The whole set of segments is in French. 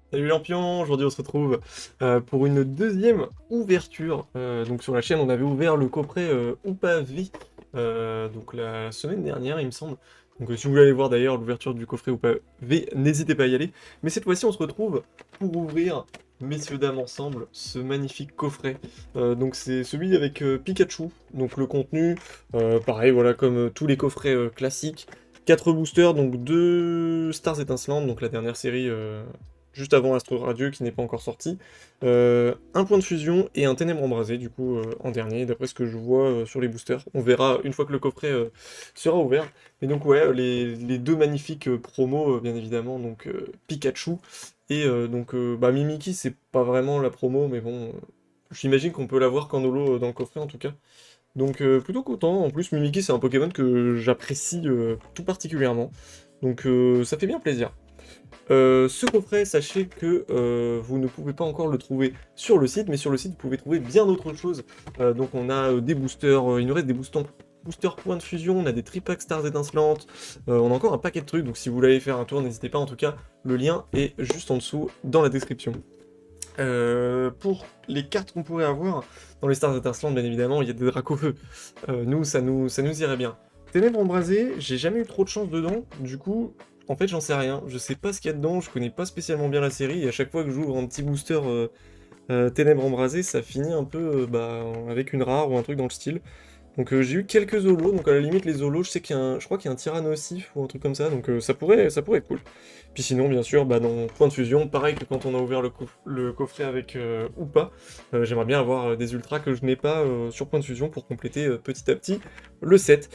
Salut Lampion, aujourd'hui on se retrouve pour une deuxième ouverture. Donc sur la chaîne on avait ouvert le coffret Oupa V donc la semaine dernière il me semble. Donc si vous voulez aller voir d'ailleurs l'ouverture du coffret Oupa V, n'hésitez pas à y aller. Mais cette fois-ci on se retrouve pour ouvrir, messieurs dames ensemble, ce magnifique coffret. Donc c'est celui avec Pikachu. Donc le contenu, pareil voilà comme tous les coffrets classiques. 4 boosters, donc 2 Stars étincelantes, donc la dernière série juste avant Astro Radieux qui n'est pas encore sorti. Un point de fusion et un ténèbre embrasé du coup en dernier, d'après ce que je vois sur les boosters. On verra une fois que le coffret sera ouvert. Et donc ouais, les deux magnifiques promos bien évidemment, donc Pikachu et bah, Mimikyu c'est pas vraiment la promo mais bon, j'imagine qu'on peut l'avoir qu'en holo dans le coffret en tout cas. Donc plutôt content, en plus Mimikyu c'est un Pokémon que j'apprécie tout particulièrement. Donc ça fait bien plaisir. Ce coffret, sachez que vous ne pouvez pas encore le trouver sur le site, mais sur le site, vous pouvez trouver bien d'autres choses. Donc on a des boosters, il nous reste des boosters points de fusion, on a des tripacks stars étincelantes, on a encore un paquet de trucs, donc si vous voulez aller faire un tour, n'hésitez pas, en tout cas, le lien est juste en dessous dans la description. Pour les cartes qu'on pourrait avoir, dans les stars étincelantes, bien évidemment, il y a des Dracofeu. Nous, ça nous irait bien. Ténèbres embrasées, j'ai jamais eu trop de chance dedans, du coup, en fait, j'en sais rien. Je sais pas ce qu'il y a dedans, je connais pas spécialement bien la série, et à chaque fois que j'ouvre un petit booster Ténèbres embrasées, ça finit un peu bah, avec une rare ou un truc dans le style. Donc j'ai eu quelques holos, donc à la limite les holos, je sais je crois qu'il y a un Tyrannosif ou un truc comme ça, donc ça pourrait être cool. Puis sinon, bien sûr, bah, dans Point de Fusion, pareil que quand on a ouvert le coffret avec Oupa, j'aimerais bien avoir des ultras que je n'ai pas sur Point de Fusion pour compléter petit à petit le set.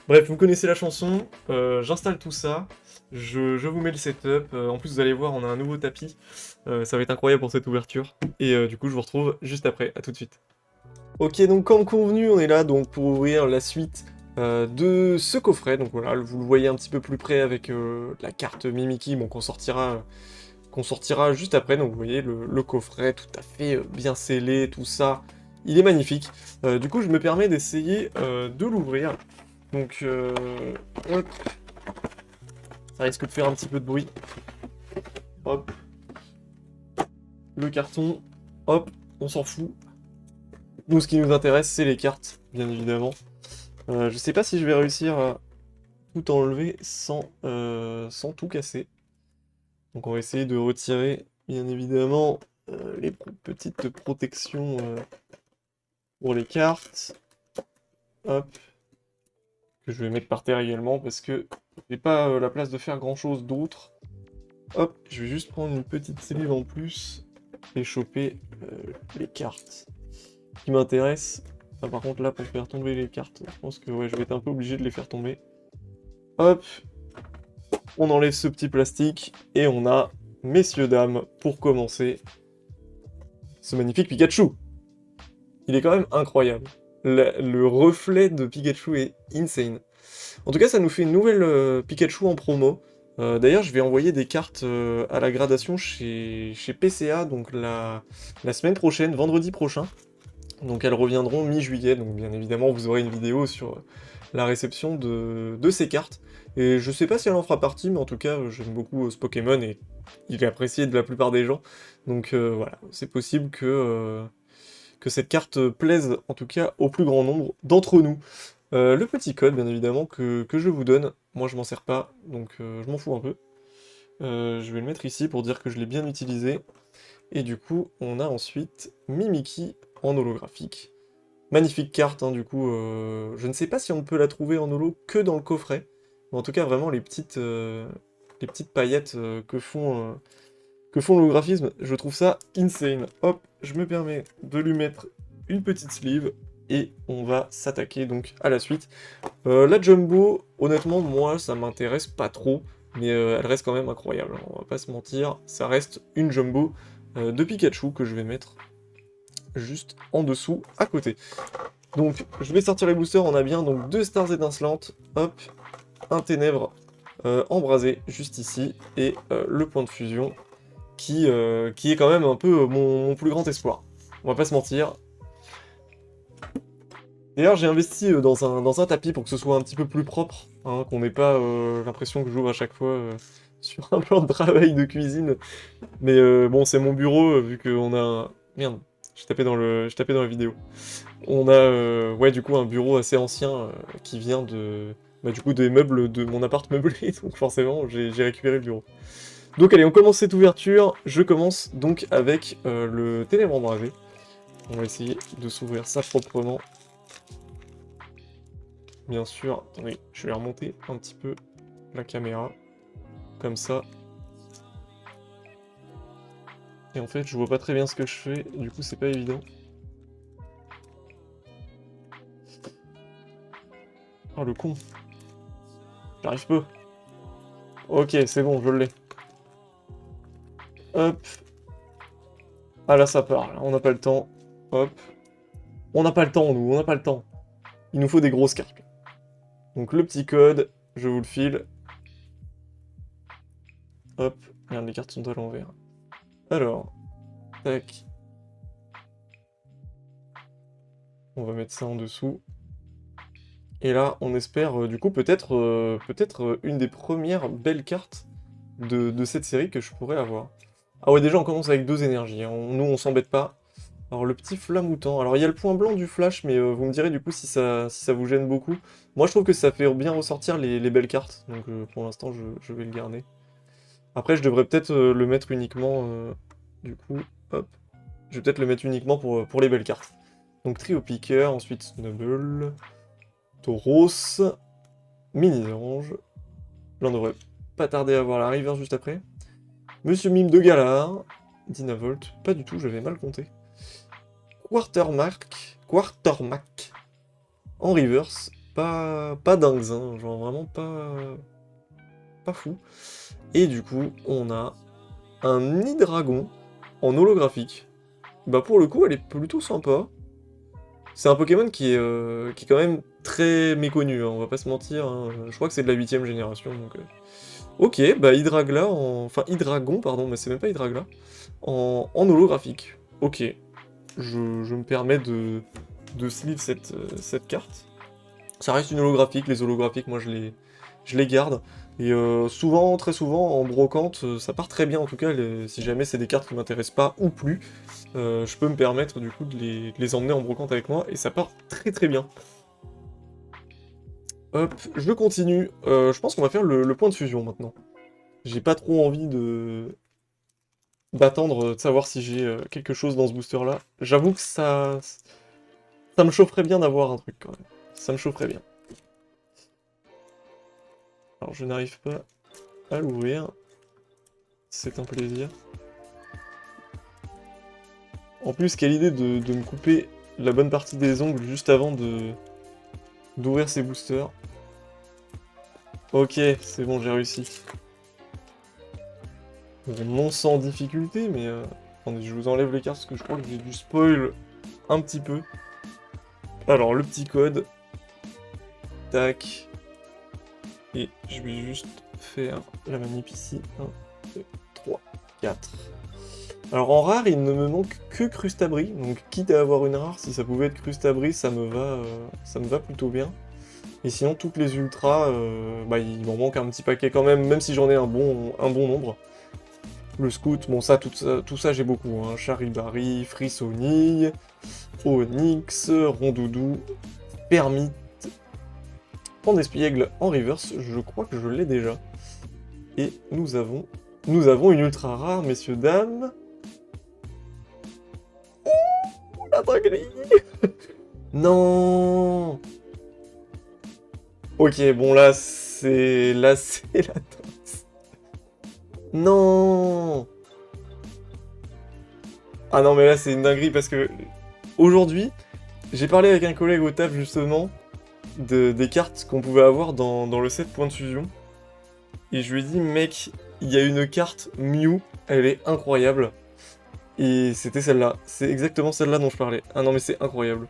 Bref, vous connaissez la chanson, j'installe tout ça, je vous mets le setup, en plus vous allez voir, on a un nouveau tapis, ça va être incroyable pour cette ouverture, et du coup je vous retrouve juste après, à tout de suite. Ok, donc comme convenu, on est là donc pour ouvrir la suite de ce coffret. Donc voilà, vous le voyez un petit peu plus près avec la carte Mimikyu, bon, qu'on sortira juste après. Donc vous voyez le coffret tout à fait bien scellé, tout ça. Il est magnifique. Du coup, je me permets d'essayer de l'ouvrir. Donc, hop, ça risque de faire un petit peu de bruit. Hop, le carton. Hop, on s'en fout. Nous, ce qui nous intéresse, c'est les cartes, bien évidemment. Je sais pas si je vais réussir à tout enlever sans tout casser. Donc on va essayer de retirer, bien évidemment, les petites protections pour les cartes. Hop, que je vais mettre par terre également parce que j'ai pas la place de faire grand chose d'autre. Hop, je vais juste prendre une petite sleeve en plus et choper les cartes qui m'intéressent. Ah, par contre là, pour faire tomber les cartes, je pense que ouais, je vais être un peu obligé de les faire tomber. Hop, on enlève ce petit plastique et on a, messieurs, dames, pour commencer, ce magnifique Pikachu. Il est quand même incroyable. Le reflet de Pikachu est insane. En tout cas, ça nous fait une nouvelle Pikachu en promo. D'ailleurs, je vais envoyer des cartes à la gradation chez PCA, donc la semaine prochaine, vendredi prochain. Donc elles reviendront mi-juillet, donc bien évidemment vous aurez une vidéo sur la réception de ces cartes. Et je sais pas si elle en fera partie, mais en tout cas j'aime beaucoup ce Pokémon et il est apprécié de la plupart des gens. Donc voilà, c'est possible que cette carte plaise en tout cas au plus grand nombre d'entre nous. Le petit code bien évidemment que je vous donne, moi je m'en sers pas, donc je m'en fous un peu. Je vais le mettre ici pour dire que je l'ai bien utilisé. Et du coup, on a ensuite Mimikyu en holographique. Magnifique carte, hein, du coup, je ne sais pas si on peut la trouver en holo que dans le coffret, mais en tout cas, vraiment, les petites paillettes que font l'holographisme, je trouve ça insane. Hop, je me permets de lui mettre une petite sleeve, et on va s'attaquer donc à la suite. La Jumbo, honnêtement, moi, ça m'intéresse pas trop, mais elle reste quand même incroyable, hein, on va pas se mentir, ça reste une Jumbo de Pikachu que je vais mettre juste en dessous, à côté. Donc, je vais sortir les boosters, on a bien donc 2 stars étincelantes, hop, un ténèbre embrasé juste ici, et le point de fusion, qui est quand même un peu mon plus grand espoir. On va pas se mentir. D'ailleurs, j'ai investi dans un tapis pour que ce soit un petit peu plus propre, hein, qu'on n'ait pas l'impression que j'ouvre à chaque fois sur un plan de travail de cuisine. Mais bon, c'est mon bureau, vu qu'on a un... Merde, j'ai tapé dans la vidéo. On a, ouais, du coup, un bureau assez ancien qui vient de... Bah, du coup, des meubles de mon appart meublé, donc forcément, j'ai récupéré le bureau. Donc allez, on commence cette ouverture. Je commence donc avec le Ténèbres embrasé. On va essayer de s'ouvrir ça proprement. Bien sûr, attendez, je vais remonter un petit peu la caméra. Comme ça. Et en fait, je vois pas très bien ce que je fais, du coup, c'est pas évident. Oh, le con. J'arrive peu. Ok, c'est bon, je l'ai. Hop. Ah là, ça part. Là, on n'a pas le temps. Hop. On n'a pas le temps, nous. On n'a pas le temps. Il nous faut des grosses cartes. Donc, le petit code, je vous le file. Hop. Regarde, les cartes sont à l'envers. Alors. Tac. On va mettre ça en dessous. Et là, on espère, du coup, peut-être une des premières belles cartes de cette série que je pourrais avoir. Ah ouais, déjà, on commence avec 2 énergies. Hein. Nous, on s'embête pas. Alors, le petit flamoutant. Alors, il y a le point blanc du flash, mais vous me direz, du coup, si ça vous gêne beaucoup. Moi, je trouve que ça fait bien ressortir les belles cartes. Donc, pour l'instant, je vais le garder. Après, je devrais peut-être le mettre uniquement... du coup, hop. Je vais peut-être le mettre uniquement pour les belles cartes. Donc, Trio Picker, ensuite Snubble... Tauros, Mini-Ange. Là, on devrait pas tarder à voir la river juste après. Monsieur Mime de Galar, Dynavolt, pas du tout, j'avais mal compté. Quartermac, en reverse, pas dingue, hein, genre vraiment pas fou. Et du coup, on a un Hydragon en holographique. Bah pour le coup, elle est plutôt sympa. C'est un Pokémon qui est quand même très méconnu, hein, on va pas se mentir. Hein. Je crois que c'est de la 8ème génération, donc... Ok, bah Hydragla en... Enfin, Hydragon, pardon, mais c'est même pas Hydragla. En holographique. Ok. Je me permets de sleeve cette carte. Ça reste une holographique, les holographiques, moi je les garde. Et souvent, très souvent, en brocante, ça part très bien en tout cas, si jamais c'est des cartes qui m'intéressent pas ou plus. Je peux me permettre du coup de les emmener en brocante avec moi, et ça part très très bien. Hop, je continue. Je pense qu'on va faire le point de fusion maintenant. J'ai pas trop envie d'attendre de savoir si j'ai quelque chose dans ce booster là. J'avoue que ça me chaufferait bien d'avoir un truc quand même. Ça me chaufferait bien. Alors je n'arrive pas à l'ouvrir. C'est un plaisir. En plus, quelle idée de me couper la bonne partie des ongles juste avant d'ouvrir ces boosters. Ok, c'est bon, j'ai réussi. Non sans difficulté, mais... Attendez, je vous enlève les cartes parce que je crois que j'ai dû spoil un petit peu. Alors, le petit code. Tac. Et je vais juste faire la manip ici. 1, 2, 3, 4. Alors en rare, il ne me manque que Crustabri, donc quitte à avoir une rare, si ça pouvait être Crustabri, ça me va plutôt bien. Et sinon, toutes les ultras, bah, il m'en manque un petit paquet quand même si j'en ai un bon nombre. Le scout, bon ça, tout ça j'ai beaucoup, hein. Charibari, Frissonille, Onyx, Rondoudou, Permite, Pandespiègle en reverse, je crois que je l'ai déjà. Et nous avons une ultra rare, messieurs, dames. Oh, la dinguerie. Non. Ok, bon là c'est la danse. Non. Ah non mais là c'est une dinguerie parce que aujourd'hui j'ai parlé avec un collègue au taf justement des cartes qu'on pouvait avoir dans le set point de fusion. Et je lui ai dit mec, il y a une carte Mew, elle est incroyable. Et c'était celle-là, c'est exactement celle-là dont je parlais. Ah non mais c'est incroyable.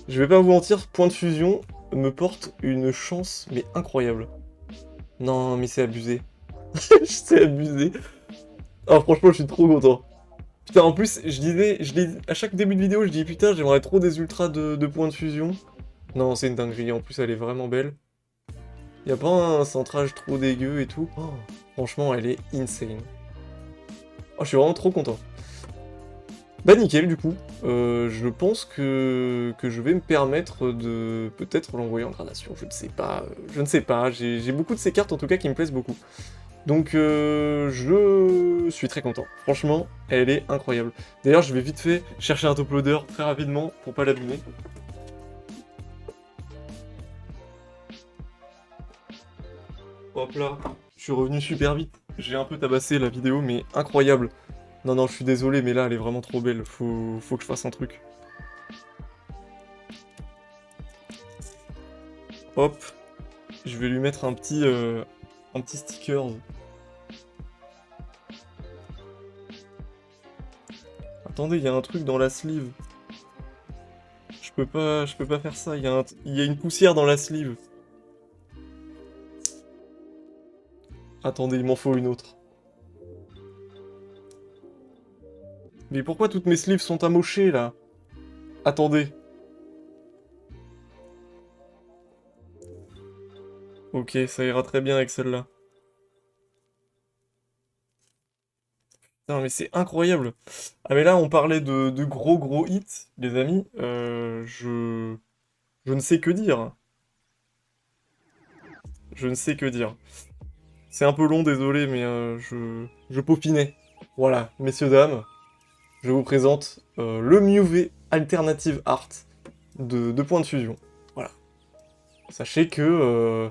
Je vais pas vous mentir, point de fusion me porte une chance, mais incroyable. Non, mais c'est abusé. C'est abusé. Ah, franchement, je suis trop content. Putain, en plus, à chaque début de vidéo, je dis putain, j'aimerais trop des ultras de points de fusion. Non, c'est une dinguerie. En plus, elle est vraiment belle. Y a pas un centrage trop dégueu et tout. Oh, franchement, elle est insane. Oh, je suis vraiment trop content. Bah nickel, du coup. Je pense que je vais me permettre de peut-être l'envoyer en gradation. Je ne sais pas. Je ne sais pas. J'ai beaucoup de ces cartes, en tout cas, qui me plaisent beaucoup. Donc, je suis très content. Franchement, elle est incroyable. D'ailleurs, je vais vite fait chercher un top loader très rapidement pour pas l'abîmer. Hop là, je suis revenu super vite. J'ai un peu tabassé la vidéo, mais incroyable. Non, non, je suis désolé, mais là, elle est vraiment trop belle. Faut que je fasse un truc. Hop, je vais lui mettre un petit sticker. Attendez, il y a un truc dans la sleeve. Je peux pas faire ça. Il y a une poussière dans la sleeve. Attendez, il m'en faut une autre. Mais pourquoi toutes mes sleeves sont amochées, là? Attendez. Ok, ça ira très bien avec celle-là. Non, mais c'est incroyable. Ah, mais là, on parlait de gros hits, les amis. Je ne sais que dire. Je ne sais que dire. C'est un peu long, désolé, mais je peaufinais. Voilà, messieurs, dames, je vous présente le Mewtwo Alternative Art de Point de Fusion. Voilà. Sachez que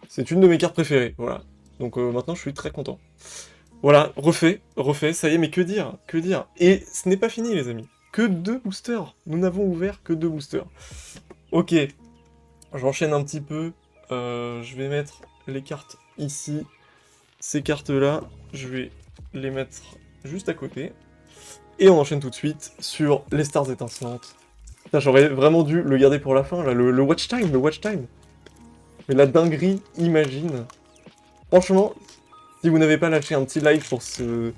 c'est une de mes cartes préférées. Voilà. Donc maintenant, je suis très content. Voilà, refait, ça y est, mais que dire? Que dire? Et ce n'est pas fini, les amis. Que 2 boosters. Nous n'avons ouvert que 2 boosters. Ok, j'enchaîne un petit peu. Je vais mettre les cartes ici. Ces cartes-là, je vais les mettre juste à côté. Et on enchaîne tout de suite sur les stars étincelantes. Putain, j'aurais vraiment dû le garder pour la fin, là, le watch time, le watch time. Mais la dinguerie, imagine. Franchement, si vous n'avez pas lâché un petit like pour ce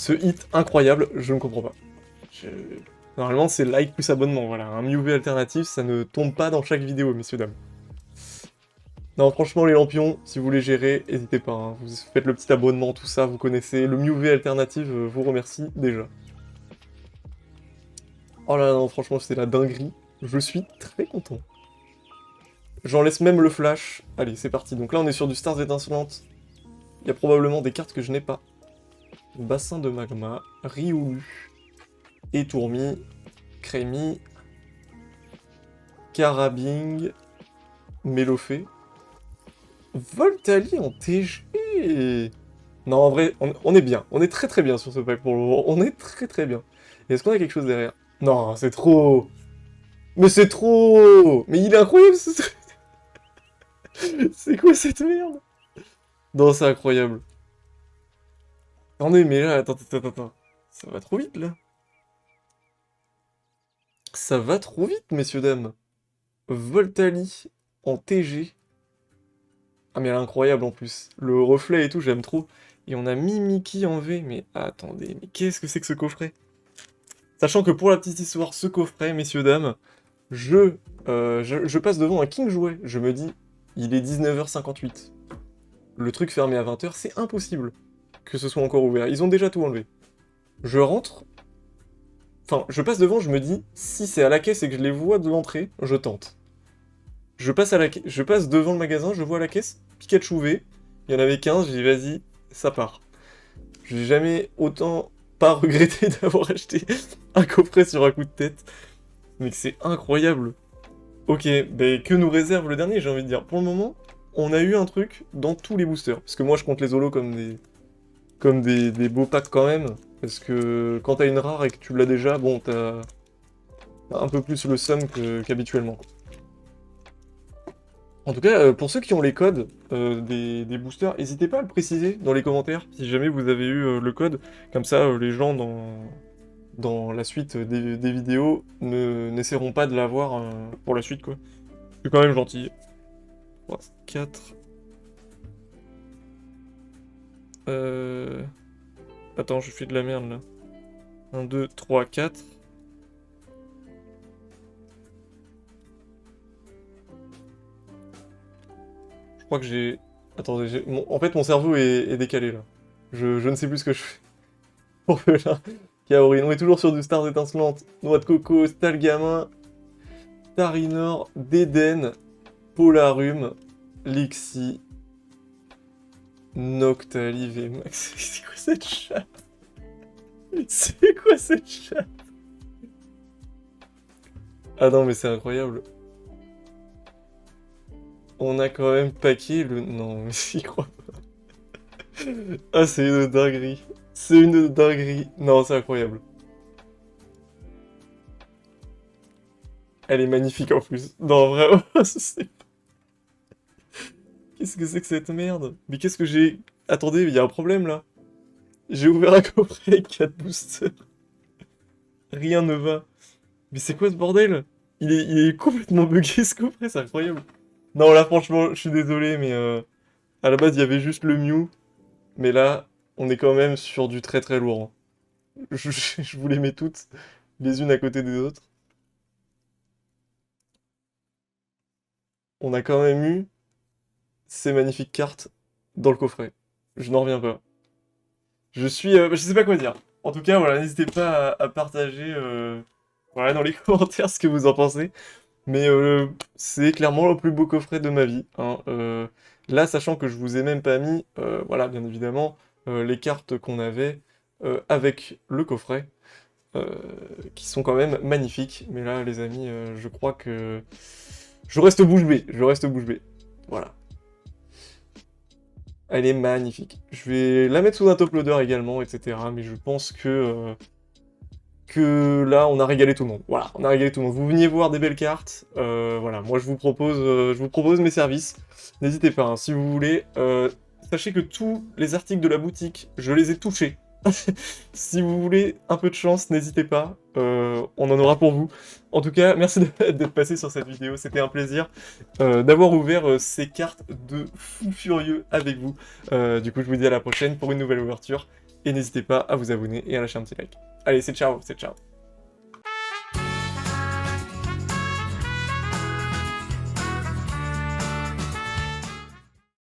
hit incroyable, je ne comprends pas. Normalement, c'est like plus abonnement, voilà. Un Mewtwo alternatif, ça ne tombe pas dans chaque vidéo, messieurs, dames. Non, franchement, les lampions, si vous voulez gérer, n'hésitez pas. Hein. Vous faites le petit abonnement, tout ça, vous connaissez. Le Mewtwo alternatif vous remercie déjà. Oh là là, non, franchement, c'est la dinguerie. Je suis très content. J'en laisse même le flash. Allez, c'est parti. Donc là, on est sur du Stars étincelantes. Il y a probablement des cartes que je n'ai pas. Bassin de magma, Riolu, Étourmi, Crémi, Carabing, Mélofée, Voltali en TG. Non, en vrai, on est bien. On est très bien sur ce pack pour le moment. On est très bien. Est-ce qu'on a quelque chose derrière? Non, c'est trop. Mais c'est trop. Mais il est incroyable ce truc. C'est quoi cette merde? Non, c'est incroyable. Attendez, mais là, attends. Ça va trop vite, là. Ça va trop vite, messieurs, dames. Voltali en TG. Ah, mais elle est incroyable en plus. Le reflet et tout, j'aime trop. Et on a Mimiki en V. Mais attendez, mais qu'est-ce que c'est que ce coffret? Sachant que pour la petite histoire, ce coffret, messieurs, dames, je passe devant un King Jouet. Je me dis, il est 19h58. Le truc fermé à 20h, c'est impossible que ce soit encore ouvert. Ils ont déjà tout enlevé. Je rentre. Enfin, je passe devant, je me dis, si c'est à la caisse et que je les vois de l'entrée, je tente. Je passe devant le magasin, je vois la caisse, Pikachu V, il y en avait 15, je dis vas-y, ça part. Je n'ai jamais autant pas regretté d'avoir acheté un coffret sur un coup de tête. Mais c'est incroyable. Ok, ben que nous réserve le dernier, j'ai envie de dire. Pour le moment, on a eu un truc dans tous les boosters. Parce que moi, je compte les holos comme des beaux packs quand même. Parce que quand t'as une rare et que tu l'as déjà, bon, t'as un peu plus le sum qu'habituellement. En tout cas, pour ceux qui ont les codes des boosters, n'hésitez pas à le préciser dans les commentaires si jamais vous avez eu le code. Comme ça, les gens dans la suite des vidéos n'essaieront pas de l'avoir pour la suite, quoi. Je suis quand même gentil. 3, 4... Attends, je fais de la merde, là. 1, 2, 3, 4... crois que j'ai... Attendez, en fait, mon cerveau est décalé, là. Je ne sais plus ce que je fais. Orphelin, Kaori, on est toujours sur du Stars étincelantes, Noix de coco, Stalgamin, Tarinor, Déden, Polarum, Lixie, Noctali, Vmax. C'est quoi cette chatte? C'est quoi cette chatte? Ah non, mais c'est incroyable. On a quand même paqué le... Non, mais j'y crois pas. Ah, c'est une dinguerie. C'est une dinguerie. Non, c'est incroyable. Elle est magnifique en plus. Non, vraiment, c'est... Qu'est-ce que c'est que cette merde? Mais qu'est-ce que j'ai... Attendez, il y a un problème là. J'ai ouvert un coffret avec 4 boosters. Rien ne va. Mais c'est quoi ce bordel? Il est complètement bugué ce coffret, c'est incroyable. Non, là franchement, je suis désolé, mais à la base il y avait juste le Mew. Mais là, on est quand même sur du très très lourd, hein. Je vous les mets toutes, les unes à côté des autres. On a quand même eu ces magnifiques cartes dans le coffret. Je n'en reviens pas. Je sais pas quoi dire. En tout cas, voilà, n'hésitez pas à partager voilà, dans les commentaires ce que vous en pensez. Mais c'est clairement le plus beau coffret de ma vie, hein. Là, sachant que je vous ai même pas mis, voilà, bien évidemment, les cartes qu'on avait avec le coffret, euh, qui sont quand même magnifiques. Mais là, les amis, je crois que je reste bouche bée. Je reste bouche bée. Voilà. Elle est magnifique. Je vais la mettre sous un top loader également, etc. Mais je pense que là, on a régalé tout le monde. Voilà, on a régalé tout le monde. Vous veniez voir des belles cartes. Voilà, moi, je vous propose mes services. N'hésitez pas, hein, si vous voulez. Sachez que tous les articles de la boutique, je les ai touchés. Si vous voulez un peu de chance, n'hésitez pas. On en aura pour vous. En tout cas, merci d'être passé sur cette vidéo. C'était un plaisir d'avoir ouvert ces cartes de fou furieux avec vous. Du coup, je vous dis à la prochaine pour une nouvelle ouverture. Et n'hésitez pas à vous abonner et à lâcher un petit like. Allez, c'est ciao, c'est ciao.